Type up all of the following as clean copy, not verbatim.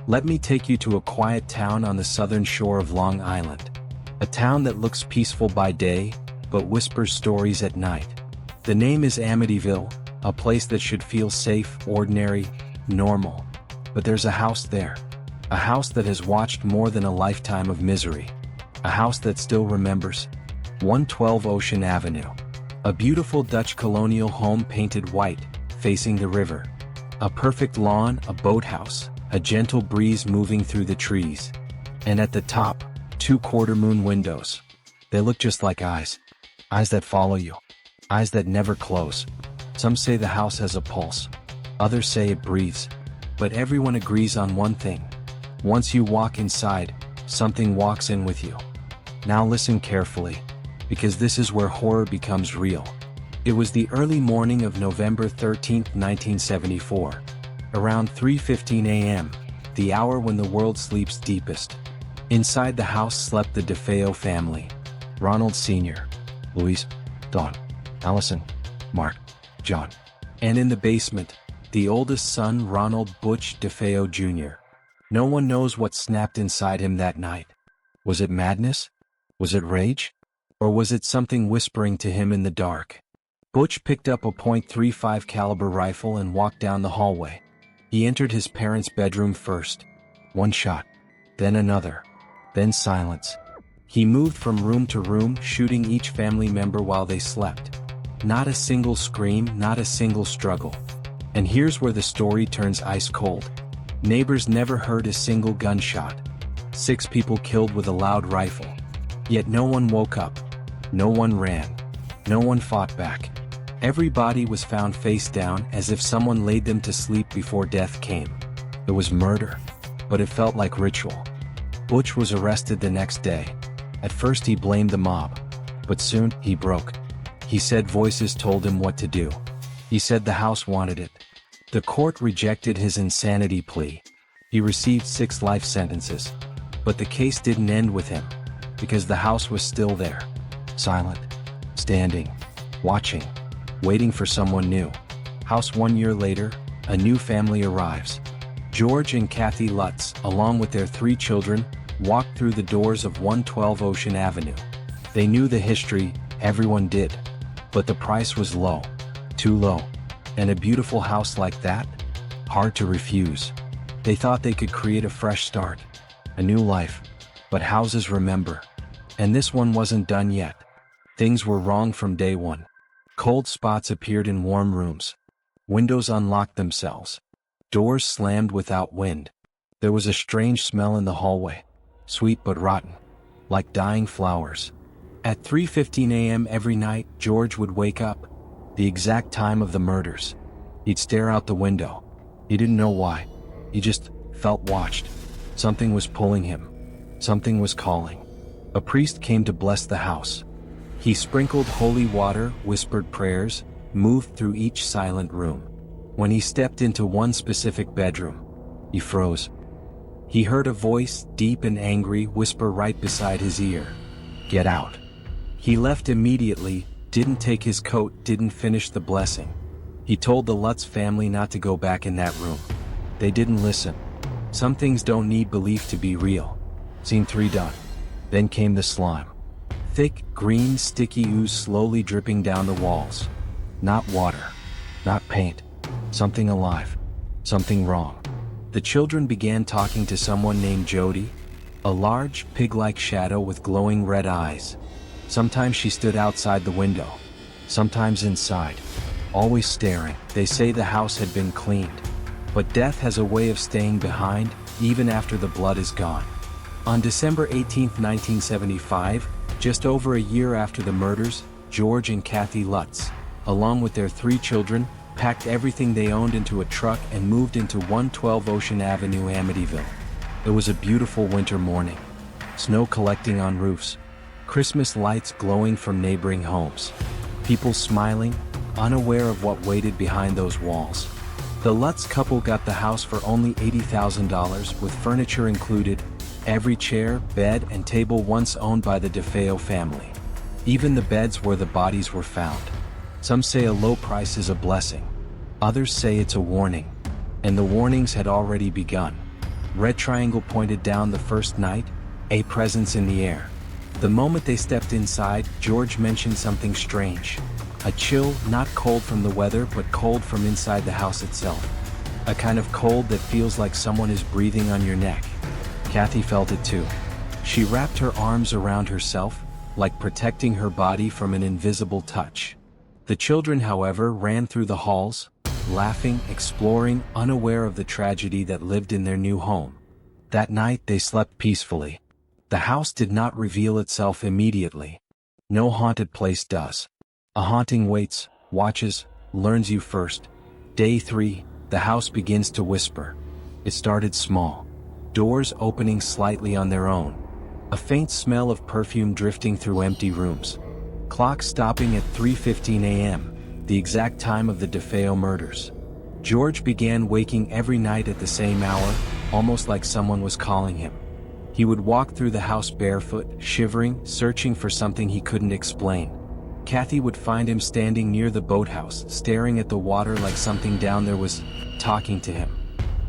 Let me take you to a quiet town on the southern shore of Long Island. A town that looks peaceful by day, but whispers stories at night. The name is Amityville, a place that should feel safe, ordinary, normal. But there's a house there. A house that has watched more than a lifetime of misery. A house that still remembers. 112 Ocean Avenue. A beautiful Dutch colonial home painted white, facing the river. A perfect lawn, a boathouse, a gentle breeze moving through the trees. And at the top, 2 quarter-moon windows. They look just like eyes. Eyes that follow you. Eyes that never close. Some say the house has a pulse. Others say it breathes. But everyone agrees on one thing. Once you walk inside, something walks in with you. Now listen carefully, because this is where horror becomes real. It was the early morning of November 13, 1974. Around 3:15 a.m., the hour when the world sleeps deepest. Inside the house slept the DeFeo family. Ronald Sr., Louise, Dawn, Allison, Mark, John. And in the basement, the oldest son, Ronald Butch DeFeo Jr. No one knows what snapped inside him that night. Was it madness? Was it rage? Or was it something whispering to him in the dark? Butch picked up a .35 caliber rifle and walked down the hallway. He entered his parents' bedroom first. One shot, then another, then silence. He moved from room to room, shooting each family member while they slept. Not a single scream, not a single struggle. And here's where the story turns ice cold. Neighbors never heard a single gunshot. 6 people killed with a loud rifle. Yet no one woke up. No one ran. No one fought back. Every body was found face down, as if someone laid them to sleep before death came. It was murder, but it felt like ritual. Butch was arrested the next day. At first he blamed the mob, but soon he broke. He said voices told him what to do. He said the house wanted it. The court rejected his insanity plea. He received 6 life sentences. But the case didn't end with him, because the house was still there. Silent, standing, watching, waiting for someone new. House 1 year later, a new family arrives. George and Kathy Lutz, along with their 3 children, walked through the doors of 112 Ocean Avenue. They knew the history, everyone did. But the price was low. Too low. And a beautiful house like that? Hard to refuse. They thought they could create a fresh start. A new life. But houses remember. And this one wasn't done yet. Things were wrong from day one. Cold spots appeared in warm rooms. Windows unlocked themselves. Doors slammed without wind. There was a strange smell in the hallway. Sweet but rotten. Like dying flowers. At 3:15 a.m. every night, George would wake up. The exact time of the murders. He'd stare out the window. He didn't know why. He just felt watched. Something was pulling him. Something was calling. A priest came to bless the house. He sprinkled holy water, whispered prayers, moved through each silent room. When he stepped into one specific bedroom, he froze. He heard a voice, deep and angry, whisper right beside his ear. "Get out." He left immediately, didn't take his coat, didn't finish the blessing. He told the Lutz family not to go back in that room. They didn't listen. Some things don't need belief to be real. Scene 3 done. Then came the slime. Thick, green, sticky ooze slowly dripping down the walls. Not water. Not paint. Something alive. Something wrong. The children began talking to someone named Jody, a large, pig-like shadow with glowing red eyes. Sometimes she stood outside the window. Sometimes inside. Always staring. They say the house had been cleaned. But death has a way of staying behind, even after the blood is gone. On December 18, 1975, just over a year after the murders, George and Kathy Lutz, along with their 3 children, packed everything they owned into a truck and moved into 112 Ocean Avenue, Amityville. It was a beautiful winter morning. Snow collecting on roofs. Christmas lights glowing from neighboring homes. People smiling, unaware of what waited behind those walls. The Lutz couple got the house for only $80,000 with furniture included, every chair, bed, and table once owned by the DeFeo family. Even the beds where the bodies were found. Some say a low price is a blessing. Others say it's a warning. And the warnings had already begun. Red triangle pointed down the first night, a presence in the air. The moment they stepped inside, George mentioned something strange. A chill, not cold from the weather but cold from inside the house itself. A kind of cold that feels like someone is breathing on your neck. Kathy felt it too. She wrapped her arms around herself, like protecting her body from an invisible touch. The children, however, ran through the halls, laughing, exploring, unaware of the tragedy that lived in their new home. That night they slept peacefully. The house did not reveal itself immediately. No haunted place does. A haunting waits, watches, learns you first. Day 3, the house begins to whisper. It started small. Doors opening slightly on their own. A faint smell of perfume drifting through empty rooms. Clock stopping at 3:15 a.m., the exact time of the DeFeo murders. George began waking every night at the same hour, almost like someone was calling him. He would walk through the house barefoot, shivering, searching for something he couldn't explain. Kathy would find him standing near the boathouse, staring at the water like something down there was talking to him.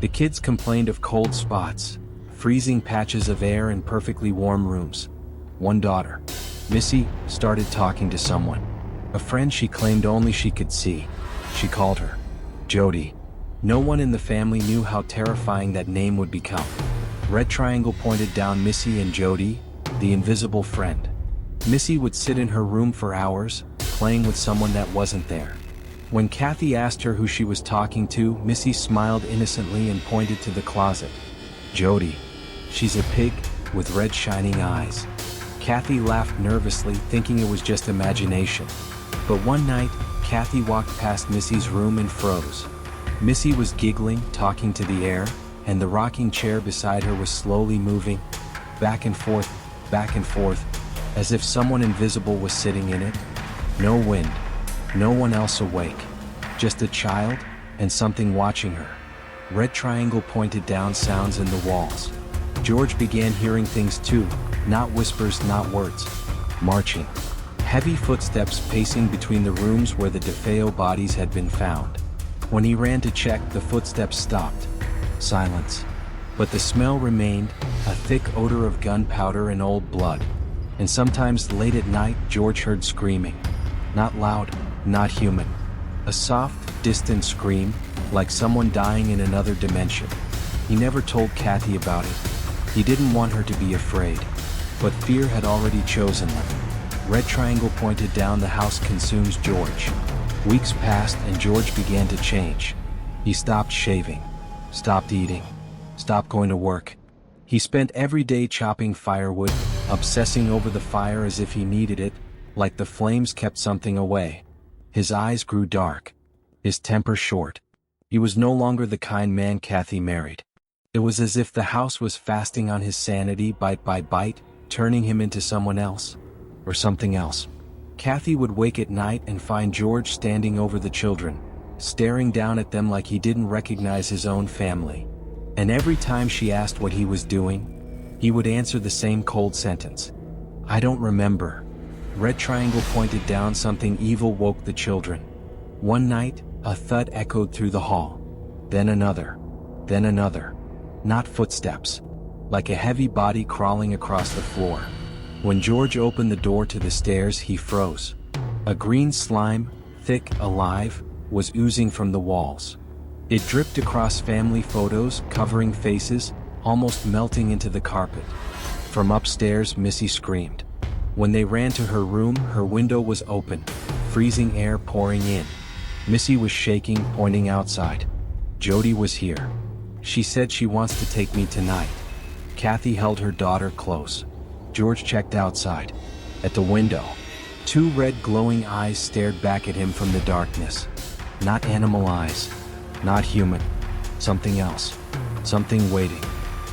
The kids complained of cold spots, freezing patches of air in perfectly warm rooms. One daughter, Missy, started talking to someone. A friend she claimed only she could see. She called her Jody. No one in the family knew how terrifying that name would become. Red triangle pointed down Missy and Jody, the invisible friend. Missy would sit in her room for hours, playing with someone that wasn't there. When Kathy asked her who she was talking to, Missy smiled innocently and pointed to the closet. Jody. She's a pig, with red shining eyes. Kathy laughed nervously, thinking it was just imagination. But one night, Kathy walked past Missy's room and froze. Missy was giggling, talking to the air, and the rocking chair beside her was slowly moving, back and forth, as if someone invisible was sitting in it. No wind, no one else awake, just a child, and something watching her. Red triangle pointed down sounds in the walls. George began hearing things too, not whispers, not words. Marching. Heavy footsteps pacing between the rooms where the DeFeo bodies had been found. When he ran to check, the footsteps stopped. Silence. But the smell remained, a thick odor of gunpowder and old blood. And sometimes late at night, George heard screaming. Not loud, not human. A soft, distant scream, like someone dying in another dimension. He never told Kathy about it. He didn't want her to be afraid. But fear had already chosen them. Red triangle pointed down. The house consumes George. Weeks passed and George began to change. He stopped shaving, stopped eating, stopped going to work. He spent every day chopping firewood, obsessing over the fire as if he needed it, like the flames kept something away. His eyes grew dark, his temper short. He was no longer the kind man Kathy married. It was as if the house was fasting on his sanity bite by bite, turning him into someone else, or something else. Kathy would wake at night and find George standing over the children, staring down at them like he didn't recognize his own family. And every time she asked what he was doing, he would answer the same cold sentence. I don't remember. Red triangle pointed down. Something evil woke the children. One night, a thud echoed through the hall. Then another. Then another. Not footsteps. Like a heavy body crawling across the floor. When George opened the door to the stairs, he froze. A green slime, thick, alive, was oozing from the walls. It dripped across family photos, covering faces, almost melting into the carpet. From upstairs, Missy screamed. When they ran to her room, her window was open, freezing air pouring in. Missy was shaking, pointing outside. Jody was here. She said she wants to take me tonight. Kathy held her daughter close. George checked outside. At the window, two red glowing eyes stared back at him from the darkness. Not animal eyes. Not human. Something else. Something waiting.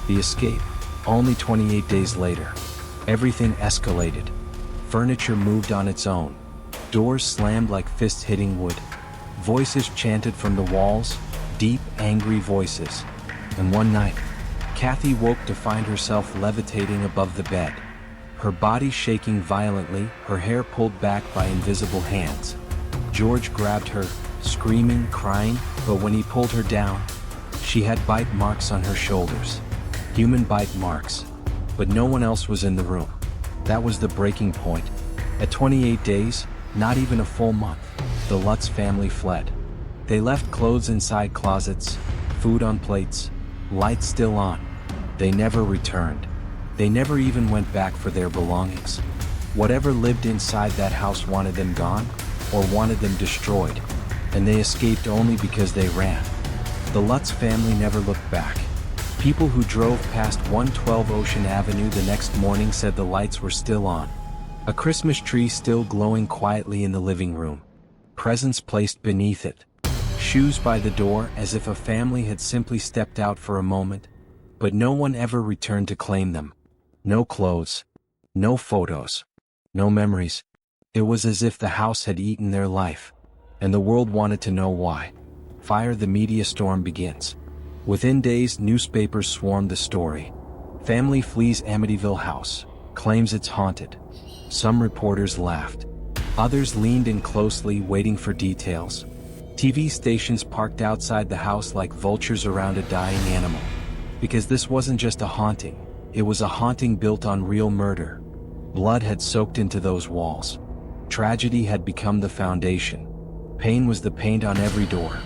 The escape. Only 28 days later. Everything escalated. Furniture moved on its own. Doors slammed like fists hitting wood. Voices chanted from the walls. Deep, angry voices. And one night, Kathy woke to find herself levitating above the bed. Her body shaking violently, her hair pulled back by invisible hands. George grabbed her, screaming, crying, but when he pulled her down, she had bite marks on her shoulders. human bite marks. But no one else was in the room. That was the breaking point. At 28 days, not even a full month, the Lutz family fled. They left clothes inside closets, food on plates, lights still on. They never returned. They never even went back for their belongings. Whatever lived inside that house wanted them gone, or wanted them destroyed, and they escaped only because they ran. The Lutz family never looked back. People who drove past 112 Ocean Avenue the next morning said the lights were still on. A Christmas tree still glowing quietly in the living room. Presents placed beneath it. Shoes by the door as if a family had simply stepped out for a moment, but no one ever returned to claim them. No clothes. No photos. No memories. It was as if the house had eaten their life, and the world wanted to know why. Fire. The media storm begins. Within days, newspapers swarmed the story. Family flees Amityville house, claims it's haunted. Some reporters laughed. Others leaned in closely, waiting for details. TV stations parked outside the house like vultures around a dying animal. Because this wasn't just a haunting, it was a haunting built on real murder. Blood had soaked into those walls. Tragedy had become the foundation. Pain was the paint on every door.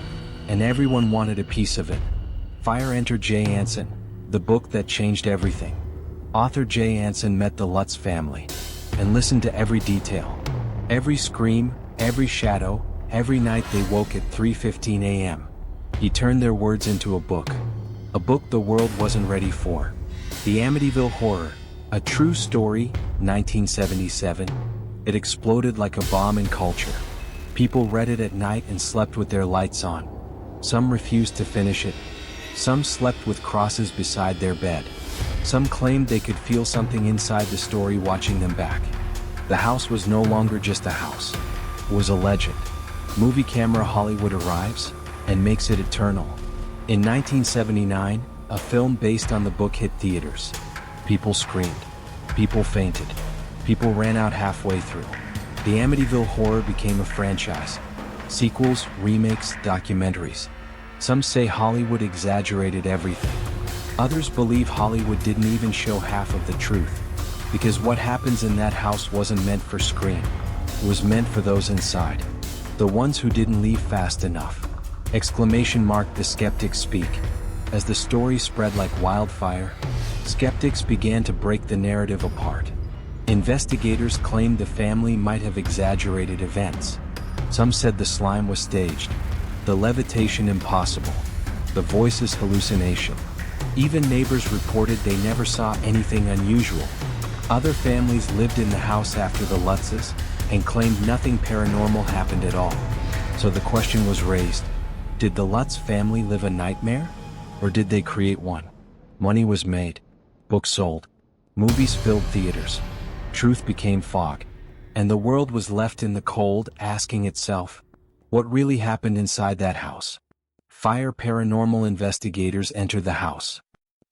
And everyone wanted a piece of it. Fire. Enter Jay Anson, the book that changed everything. Author Jay Anson met the Lutz family and listened to every detail. Every scream, every shadow, every night they woke at 3:15 a.m. He turned their words into a book. A book the world wasn't ready for. The Amityville Horror, a true story, 1977. It exploded like a bomb in culture. People read it at night and slept with their lights on. Some refused to finish it. Some slept with crosses beside their bed. Some claimed they could feel something inside the story watching them back. The house was no longer just a house. It was a legend. Movie camera Hollywood arrives and makes it eternal. In 1979, a film based on the book hit theaters. People screamed. People fainted. People ran out halfway through. The Amityville Horror became a franchise. Sequels, remakes, documentaries. Some say Hollywood exaggerated everything. Others believe Hollywood didn't even show half of the truth. Because what happens in that house wasn't meant for screen. It was meant for those inside. The ones who didn't leave fast enough. Exclamation mark. The skeptics speak. As the story spread like wildfire, skeptics began to break the narrative apart. Investigators claimed the family might have exaggerated events. Some said the slime was staged, the levitation impossible, the voices hallucination. Even neighbors reported they never saw anything unusual. Other families lived in the house after the Lutzes and claimed nothing paranormal happened at all. So the question was raised, did the Lutz family live a nightmare? Or did they create one? Money was made. Books sold. Movies filled theaters. Truth became fog. And the world was left in the cold, asking itself, what really happened inside that house? Fire. Paranormal investigators entered the house.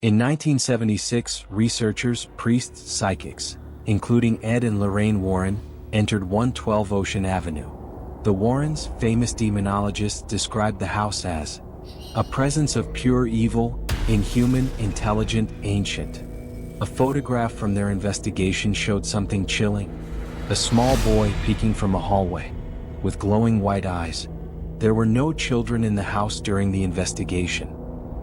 In 1976, researchers, priests, psychics, including Ed and Lorraine Warren, entered 112 Ocean Avenue. The Warrens, famous demonologists, described the house as a presence of pure evil, inhuman, intelligent, ancient. A photograph from their investigation showed something chilling. A small boy peeking from a hallway, with glowing white eyes. There were no children in the house during the investigation.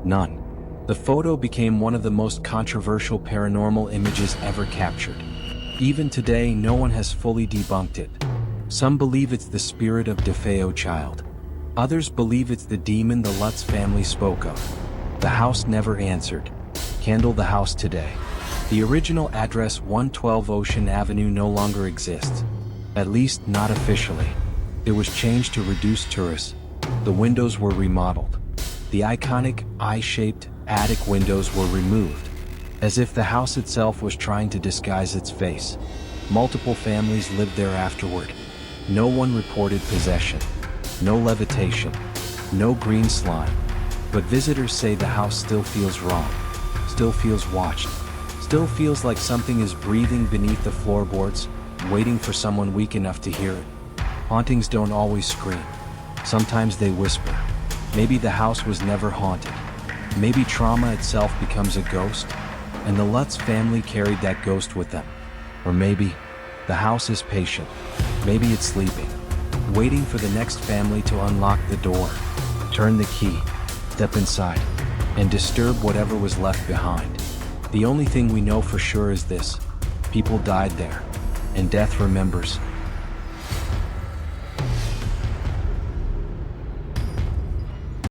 None. The photo became one of the most controversial paranormal images ever captured. Even today, no one has fully debunked it. Some believe it's the spirit of DeFeo child. Others believe it's the demon the Lutz family spoke of. The house never answered. Candle. The house today. The original address 112 Ocean Avenue no longer exists. At least not officially. It was changed to reduce tourists. The windows were remodeled. The iconic, eye-shaped, attic windows were removed, as if the house itself was trying to disguise its face. Multiple families lived there afterward. No one reported possession. No levitation. No green slime. But visitors say the house still feels wrong. Still feels watched. Still feels like something is breathing beneath the floorboards, waiting for someone weak enough to hear it. Hauntings don't always scream. Sometimes they whisper. Maybe the house was never haunted. Maybe trauma itself becomes a ghost. And the Lutz family carried that ghost with them. Or maybe, the house is patient. Maybe it's sleeping, waiting for the next family to unlock the door, turn the key, step inside, and disturb whatever was left behind. The only thing we know for sure is this: people died there, and death remembers,